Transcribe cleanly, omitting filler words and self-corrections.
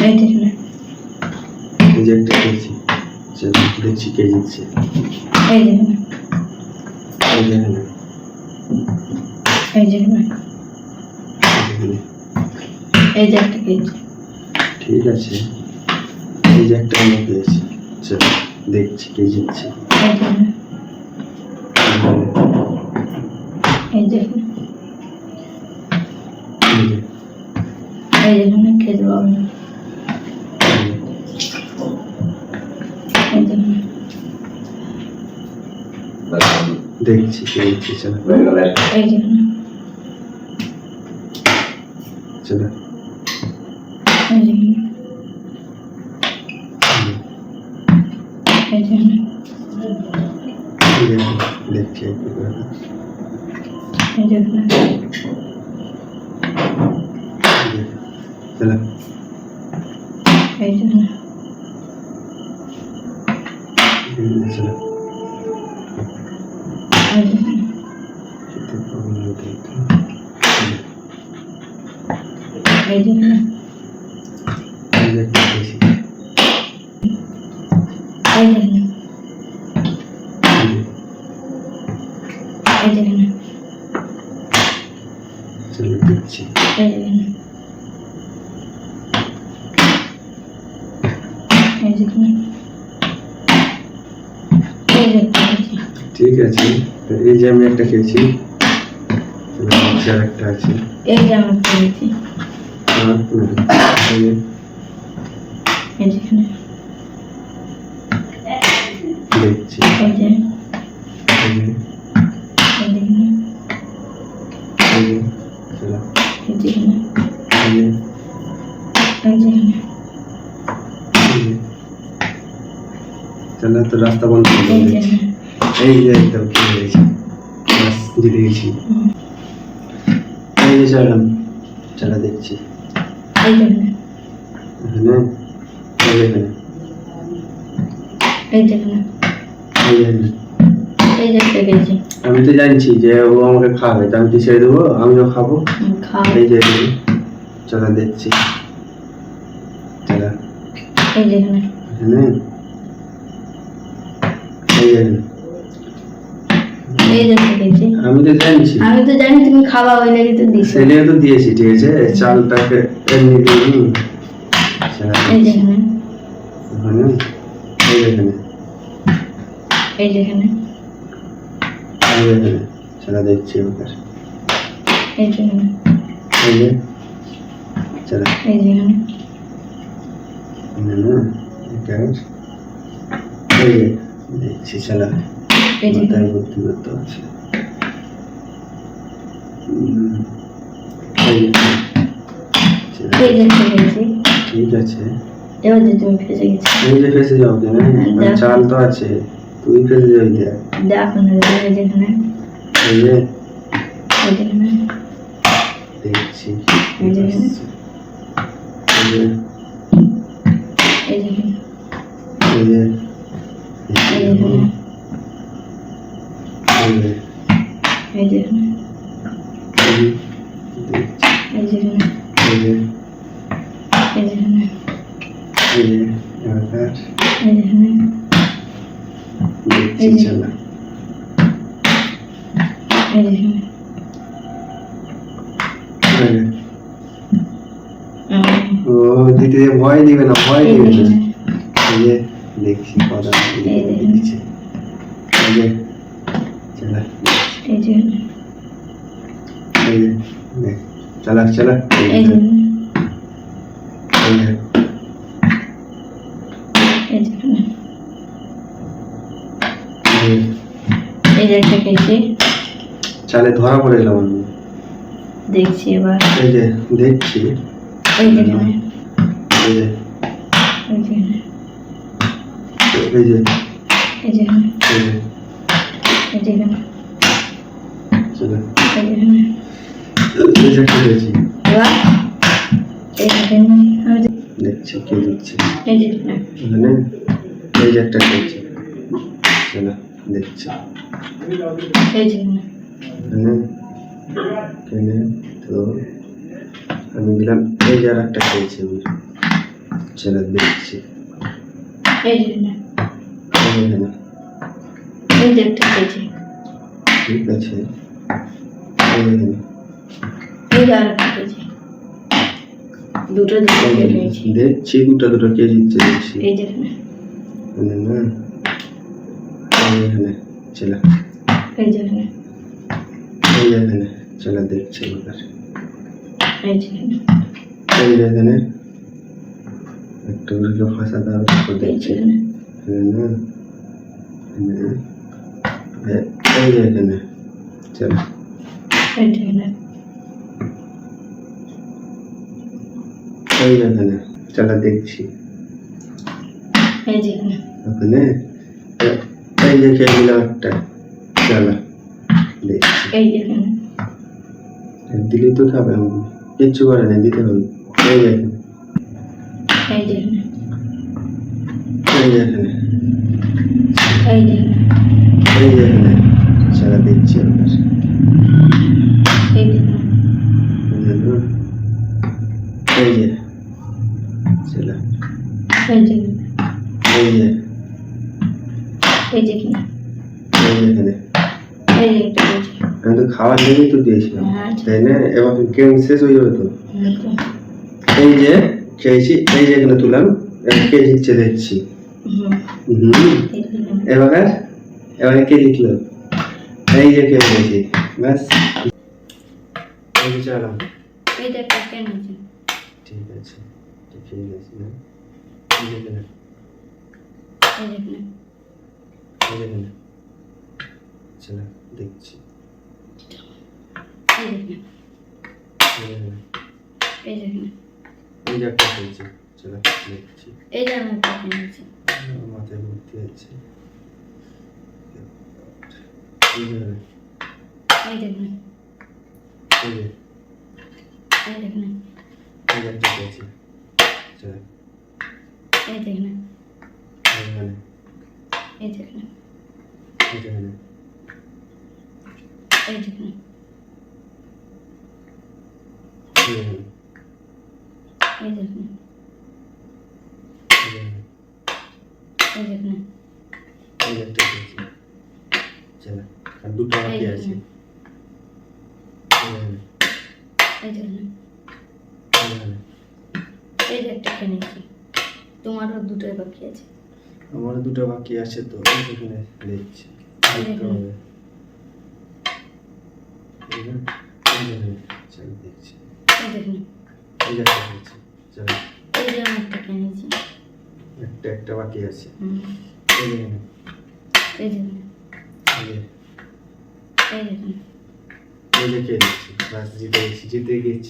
এই দেখুন এই যে একটা খেয়েছি, দেখছি কে জিতছে। এই দেখুন এই দেখুন এই দেখুন এই যে একটা খেয়েছি। ঠিক আছে, এই যে একটা আমরা পেয়েছি। চলো দেখছি কে জিতছে। এই দেখুন এই দেখুন এই দেখুন খেতে পাবো না। এই দেখুন দেখছি কে জিতছে। চলো এই দেখুন চলো এই দেখুন এই দেখুন দেখছি এই দেখুন চলো এই দেখুন চলো এই দেখুন এই দেখুন এই দেখুন এই দেখুন চলো দেখছি। এই দেখুন এই দেখুন এই দেখুন ঠিক আছে, এই যে আমি একটা খেয়েছি, আর একটা আছে। এই যে আমার খেয়েছি। এই দেখুন দেখছি এই যে এই এই দেখুন যে এই দেখুন চলো তো রাস্তা বন্ধ করে এই দিচ্ছি। দেখুন এই যে একদম খেয়ে গেছি, বাস জিতে গেছি। এই যে চললাম, চলো দেখছি। এই দেখুন এখানে এই দেখুন এই দেখুন এই দেখুন এই যে খেয়েছি। আমি তো জানছি যে ও আমাকে খাবে, তো আমি কি ছেড়ে দেবো? আমিও খাবো। খাও এই যে দেখুন, চলো দেখছি। চলো এই দেখুন এখানে এই দেখুন, এই যে খেয়েছি। আমি তো জানছি, আমি তো জানি তুমি খাওয়া ওই লেগে তো দিছো। সেলিয়ে তো দিয়েছি। ঠিক আছে, চালটাকে এমনি দিইনি। এই দেখুন ওখানে এই দেখুন এই দেখুন এই দেখুন, চলো দেখছি ওকে। এই দেখুন এই যে চলো এই দেখুন এটা এই যে দেখছি। চলো এই দেখুন মাথায় বুদ্ধি করতে আছে। এই যে চলো, এই যে খেয়েছি। ঠিক আছে। এবার যে তুমি ফেসে গেছো। এই যে ফেসে যাও কেন? দেখ। চাল তো আছে, তুই ফেসে যাবি। দেখ দেখো না এই দেখুন এই যে এই দেখুন দেখছি। এই যে এই যে এই দেখুন এই যে এই দেখুন এই যে এই দেখুন এই যে দেখছি। এই দেখুন এই যে এই দেখুন এই যে এবার এই দেখুন দেখছি। এই যে। চলো এই দেখুন এই যে। ও দিতে ভয় দিবে না, ভয় এই দিবে না। দেখুন এই যে দেখছি কথা এই দেখুন। দিচ্ছে। এই যে চলো এই যে এই যে দেখ, চলো চলো এই দেখুন এই যে এই দেখুন এই যে। এই যে একটা খেয়েছি। চালে ধরা পড়ে গেলাম আমি। দেখছি এবার এই যে দেখছি। এই দেখুন এই যে এই দেখুন এই যে এই দেখুন এই যে এই দেখুন চলো এই দেখুন এই যে খেয়েছি। এবার এই দেখুন আমি দেখছি কে দিচ্ছে। এই দেখুন এখানে এই যে একটা খেয়েছি। চলো দেখছি। এই দেখুন এখানে এখানে তো আমি দিলাম। এই যে আর একটা খেয়েছি আমি। চলো দেখছি। এই যে না, এই এখানে। এই যে একটা খেয়েছি, ঠিক আছে, এই এখানে। এই যে আর একটা খেয়েছি, দুটো খেয়ে নিয়েছি। দেখছি দুটো দুটো কে জিতছে দেখছি। এই যে এখানে, এখানে না, এই এখানে। চলো এই যে এখানে, এই এখানে। চলো দেখছি এবার। এই যে এখানে, এই এখানে। একটু করে ফাঁসাতে হবে, তারপর এই যে দেখছি। এখানে, এখানে না, এখানে। এই এখানে। চলো এই যে এখানে, এই এখানে। চলো দেখছি এই যে এখানে, ওখানে। এই যে খেয়ে নিলাম একটা। চলো দেখছি। এই যে এখানে, দিলি তো খাবে, আমি কিচ্ছু করে না, দিতে হবে। এই যে এখানে, এই যে এখানে, এই যে এখানে, এই যে এখানে, এই যে এখানে। চলো দেখছি এবার। এই যে এখানে, এই যে। চলো এই যে এখানে, এই যে, এই যে এখানে, এই যে এখানে। এই যে একটা খেয়েছি। আমি তো খাওয়ার লেগেই তো দিয়েছিলাম, হ্যাঁ, তাই না? এবার গেম শেষ হয়ে যাবে তো। তো, এই যে খেয়েছি, এই যে এখানে তুলাম। এবার কে জিতছে দেখছি। এই যে এখানে, এবারে কে জিতলো? এই যে খেয়ে নিয়েছি, ব্যাস। এই যে চলো। এই যে একটা খেয়ে নিয়েছি। ঠিক আছে, খেয়ে গেছি না। এই যে এখানে, এই যে এখানে, এই যে এখানে। চলো দেখছি। এই যে এখানে, এই যে এখানে। এই যে এখানে, এই যে একটা খেয়েছি। চলো দেখছি। এই যে আমি একটা খেয়ে নিয়েছি। আমার মাথায় ভর্তি আছে। এই যে এখানে, এই যে এখানে, এই যে, এই যে এখানে, এই যে একটা খেয়েছি। চলো এই যে এখানে, এই যে এখানে, এই যে এখানে, এই যে এখানে। এই যে এখানে, এই যে এখানে, এই যে এখানে, এই যে এখানে। এই যে এখানে, এই যে একটা খেয়েছি। চলো আর দুটো বাকি আছে। এই যে এখানে, এই যে এখানে। এই যে একটা খেয়ে নিয়েছি। তোমারও দুটোই বাকি আছে। আমার দুটো বাকি আছে তো, এই যে এখানে দেখছি। এই যে দেখতে এখানে, হবে। এই যে, এই যে এখানে। চলো দেখছি। এই যে এখানে, এই যে একটা খেয়েছি। চলো এই যে আমি একটা খেয়ে নিয়েছি। একটা বাকি আছে। হুম, এই যে এখানে, এই যে এখানে, এই যে, এই যে এখানে। এই যে খেয়ে নিচ্ছি, ব্যাস জিতে গেছি, জিতে গেছি।